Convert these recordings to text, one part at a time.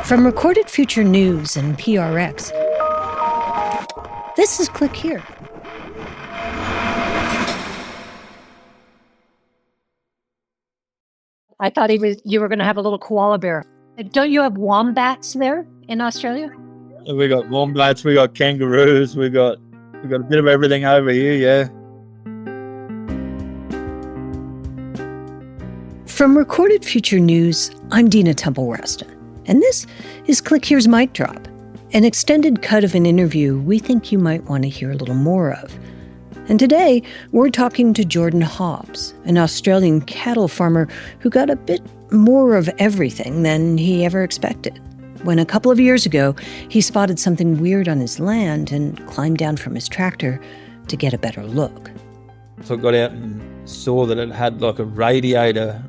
From Recorded Future News and PRX, this is Click Here. I thought you were going to have a little koala bear. Don't you have wombats there in Australia? We got wombats, we got kangaroos, we got a bit of everything over here, yeah. From Recorded Future News, I'm Dina Temple-Reston, and this is Click Here's Mic Drop, an extended cut of an interview we think you might want to hear a little more of. And today, we're talking to Jordan Hobbs, an Australian cattle farmer who got a bit more of everything than he ever expected, when a couple of years ago, he spotted something weird on his land and climbed down from his tractor to get a better look. So I got out and saw that it had like a radiator,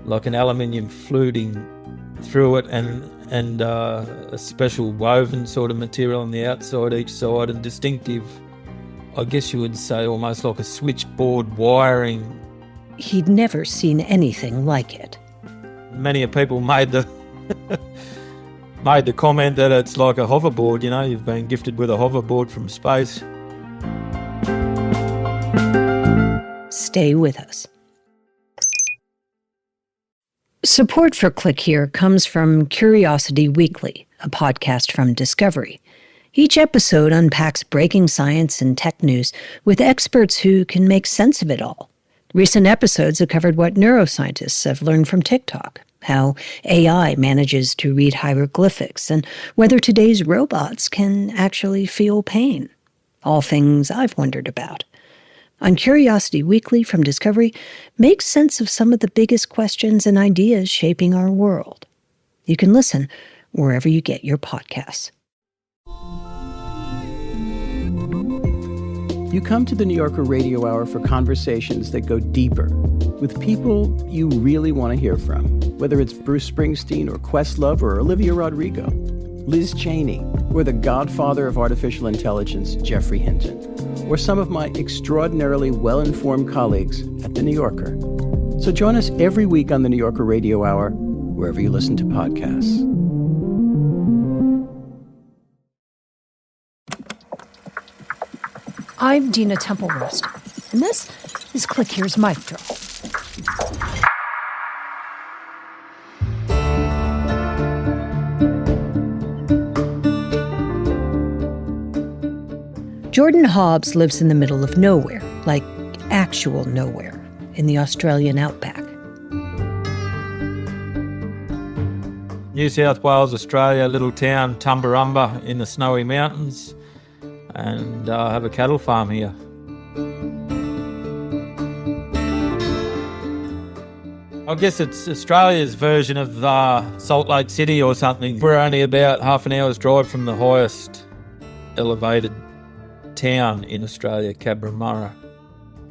like an aluminium fluting through it, and a special woven sort of material on the outside, each side, and distinctive, I guess you would say, almost like a switchboard wiring. He'd never seen anything like it. Many people made the comment that it's like a hoverboard, you know, you've been gifted with a hoverboard from space. Stay with us. Support for Click Here comes from Curiosity Weekly, a podcast from Discovery. Each episode unpacks breaking science and tech news with experts who can make sense of it all. Recent episodes have covered what neuroscientists have learned from TikTok, how AI manages to read hieroglyphics, and whether today's robots can actually feel pain. All things I've wondered about. On Curiosity Weekly from Discovery, makes sense of some of the biggest questions and ideas shaping our world. You can listen wherever you get your podcasts. You come to the New Yorker Radio Hour for conversations that go deeper, with people you really want to hear from, whether it's Bruce Springsteen or Questlove or Olivia Rodrigo, Liz Cheney, or the godfather of artificial intelligence, Geoffrey Hinton, or some of my extraordinarily well-informed colleagues at The New Yorker. So join us every week on the New Yorker Radio Hour, wherever you listen to podcasts. I'm Dina Temple-Reston, and this is Click Here's Mic Drop. Jordan Hobbs lives in the middle of nowhere, like actual nowhere, in the Australian Outback. New South Wales, Australia, little town, Tumbarumba in the snowy mountains, and have a cattle farm here. I guess it's Australia's version of Salt Lake City or something. We're only about half an hour's drive from the highest elevated town in Australia, Cabramatta.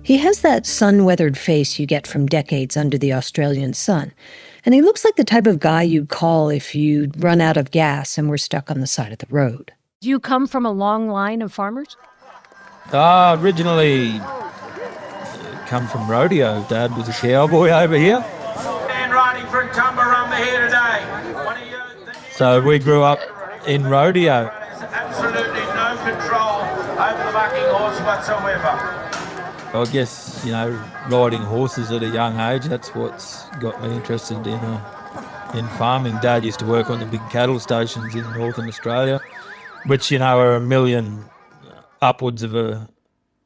He has that sun-weathered face you get from decades under the Australian sun, and he looks like the type of guy you'd call if you'd run out of gas and were stuck on the side of the road. Do you come from a long line of farmers? Originally come from rodeo. Dad was a cowboy over here. And riding from Tumbarumba here today. So we grew up in rodeo. There's absolutely no control over the bucking horse whatsoever. I guess, you know, riding horses at a young age, that's what's got me interested in farming. Dad used to work on the big cattle stations in Northern Australia, which, you know, are upwards of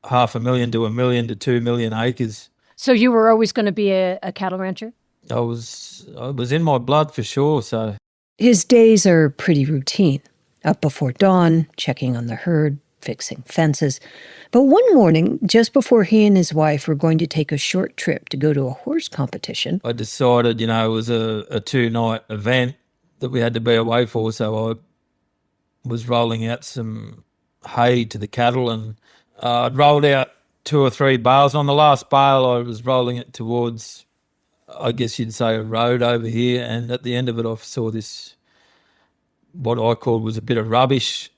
500,000 to 1 million to 2 million acres. So you were always going to be a cattle rancher? I was in my blood for sure, so. His days are pretty routine. Up before dawn, checking on the herd, fixing fences. But one morning, just before he and his wife were going to take a short trip to go to a horse competition, I decided, you know, it was a 2-night event that we had to be away for, so I was rolling out some hay to the cattle, and I'd rolled out 2 or 3 bales. On the last bale, I was rolling it towards, I guess you'd say, a road over here, and at the end of it, I saw this, what I called was a bit of rubbish.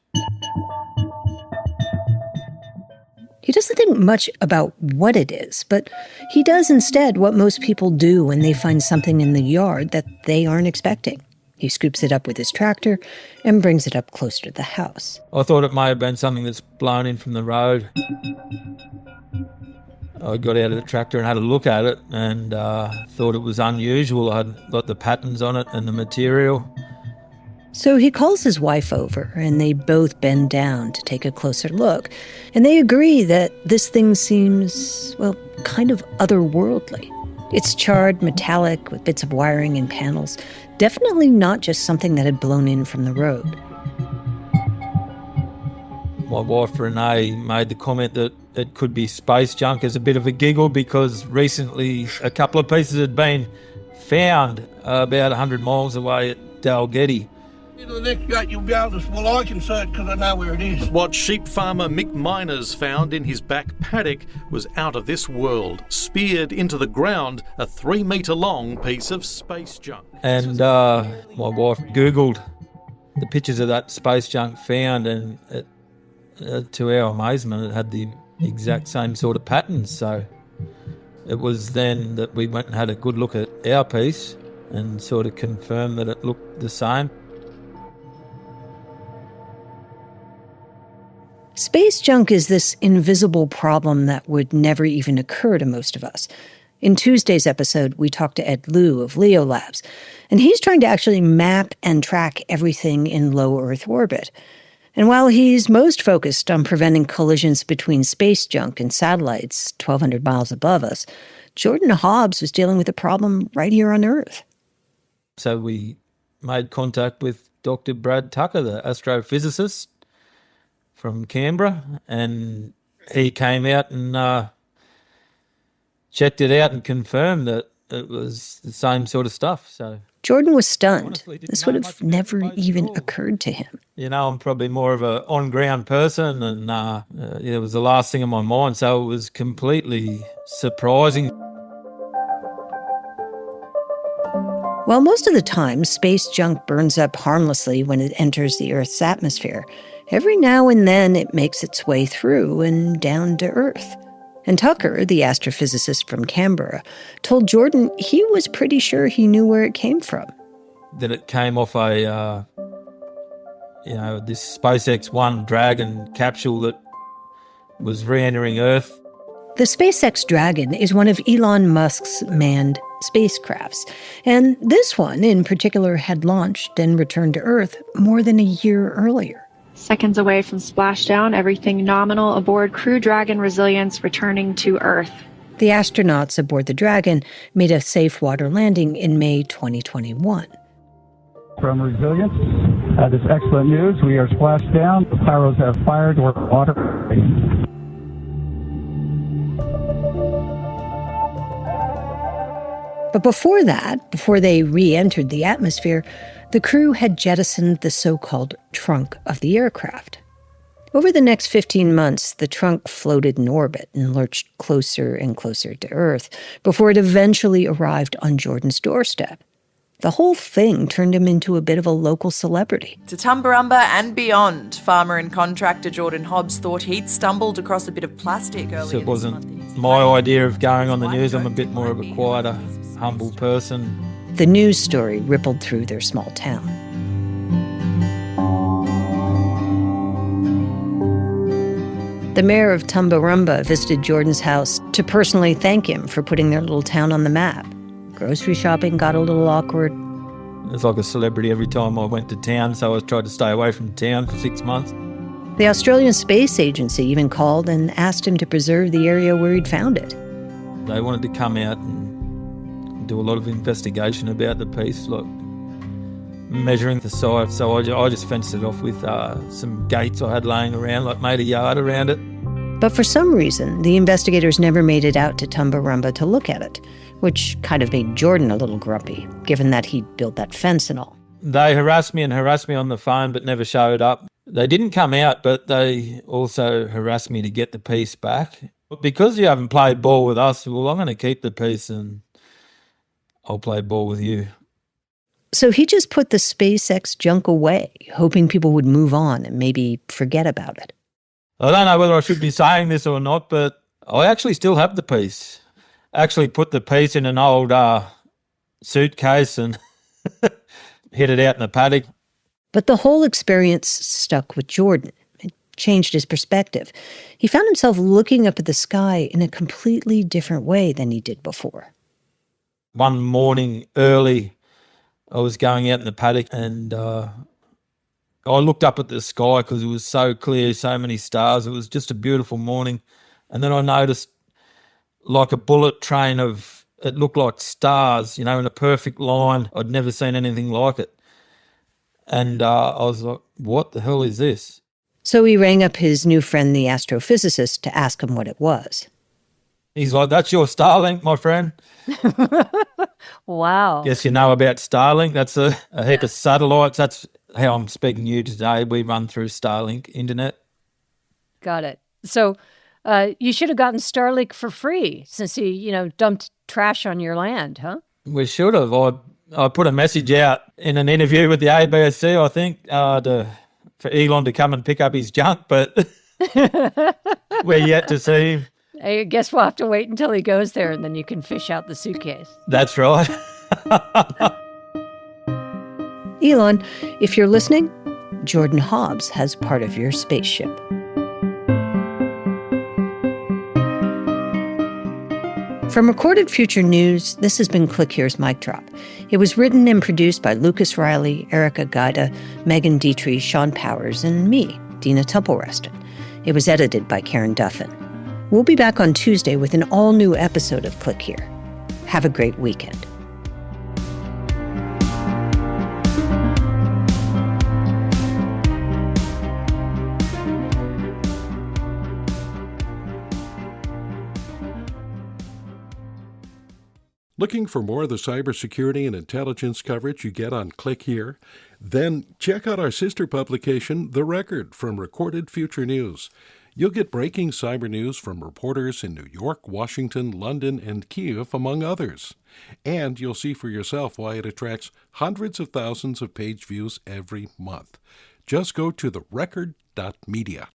He doesn't think much about what it is, but he does instead what most people do when they find something in the yard that they aren't expecting. He scoops it up with his tractor and brings it up closer to the house. I thought it may have been something that's blown in from the road. I got out of the tractor and had a look at it and thought it was unusual. I had got the patterns on it and the material. So he calls his wife over, and they both bend down to take a closer look. And they agree that this thing seems, well, kind of otherworldly. It's charred, metallic, with bits of wiring and panels. Definitely not just something that had blown in from the road. My wife Renee made the comment that it could be space junk as a bit of a giggle because recently a couple of pieces had been found about 100 miles away at Dalgety. The next gate you'll be able to, well, I can see it because I know where it is. What sheep farmer Mick Miners found in his back paddock was out of this world. Speared into the ground, a 3-metre long piece of space junk. And my wife Googled the pictures of that space junk found, and to our amazement, it had the exact same sort of patterns. So it was then that we went and had a good look at our piece and sort of confirmed that it looked the same. Space junk is this invisible problem that would never even occur to most of us. In Tuesday's episode, we talked to Ed Liu of Leo Labs, and he's trying to actually map and track everything in low Earth orbit. And while he's most focused on preventing collisions between space junk and satellites 1,200 miles above us, Jordan Hobbs was dealing with a problem right here on Earth. So we made contact with Dr. Brad Tucker, the astrophysicist from Canberra, and he came out and checked it out and confirmed that it was the same sort of stuff. So Jordan was stunned. This would have never even occurred to him. You know, I'm probably more of a on-ground person, and it was the last thing on my mind, so it was completely surprising. While most of the time space junk burns up harmlessly when it enters the Earth's atmosphere, every now and then it makes its way through and down to Earth. And Tucker, the astrophysicist from Canberra, told Jordan he was pretty sure he knew where it came from. That it came off a, this SpaceX One Dragon capsule that was re-entering Earth. The SpaceX Dragon is one of Elon Musk's manned spacecrafts, and this one in particular had launched and returned to Earth more than a year earlier. Seconds away from splashdown, everything nominal aboard Crew Dragon Resilience returning to Earth. The astronauts aboard the Dragon made a safe water landing in May 2021. From Resilience, this excellent news. We are splashed down. The pyros have fired. We're water. But before that, before they re-entered the atmosphere, the crew had jettisoned the so-called trunk of the aircraft. Over the next 15 months, the trunk floated in orbit and lurched closer and closer to Earth before it eventually arrived on Jordan's doorstep. The whole thing turned him into a bit of a local celebrity. To Tumbarumba and beyond, farmer and contractor Jordan Hobbs thought he'd stumbled across a bit of plastic earlier. So it wasn't my idea of going on the news. I'm a bit more of a quieter, humble person. The news story rippled through their small town. The mayor of Tumbarumba visited Jordan's house to personally thank him for putting their little town on the map. Grocery shopping got a little awkward. It was like a celebrity every time I went to town, so I tried to stay away from town for 6 months. The Australian Space Agency even called and asked him to preserve the area where he'd found it. They wanted to come out and do a lot of investigation about the piece, like measuring the site. So I just fenced it off with some gates I had laying around, like made a yard around it. But for some reason, the investigators never made it out to Tumbarumba to look at it, which kind of made Jordan a little grumpy, given that he'd built that fence and all. They harassed me on the phone, but never showed up. They didn't come out, but they also harassed me to get the piece back. But because you haven't played ball with us, well, I'm going to keep the piece and I'll play ball with you. So he just put the SpaceX junk away, hoping people would move on and maybe forget about it. I don't know whether I should be saying this or not, but I actually still have the piece. Actually put the piece in an old suitcase and hit it out in the paddock. But the whole experience stuck with Jordan. It changed his perspective. He found himself looking up at the sky in a completely different way than he did before. One morning early, I was going out in the paddock and I looked up at the sky because it was so clear, so many stars. It was just a beautiful morning. And then I noticed like a bullet train of, it looked like stars, in a perfect line. I'd never seen anything like it. And I was like, what the hell is this? So he rang up his new friend, the astrophysicist, to ask him what it was. He's like, that's your Starlink, my friend. Wow. Guess you know about Starlink. That's a heap of satellites. That's how I'm speaking to you today. We run through Starlink internet. Got it. So you should have gotten Starlink for free since he, dumped trash on your land, huh? We should have. I put a message out in an interview with the ABC, I think, for Elon to come and pick up his junk, but we're yet to see him. I guess we'll have to wait until he goes there and then you can fish out the suitcase. That's right. Elon, if you're listening, Jordan Hobbs has part of your spaceship. From Recorded Future News, this has been Click Here's Mic Drop. It was written and produced by Lucas Riley, Erica Gaida, Megan Dietrich, Sean Powers, and me, Dina Tupple-Reston. It was edited by Karen Duffin. We'll be back on Tuesday with an all-new episode of Click Here. Have a great weekend. Looking for more of the cybersecurity and intelligence coverage you get on Click Here? Then check out our sister publication, The Record, from Recorded Future News. You'll get breaking cyber news from reporters in New York, Washington, London, and Kyiv, among others. And you'll see for yourself why it attracts hundreds of thousands of page views every month. Just go to therecord.media.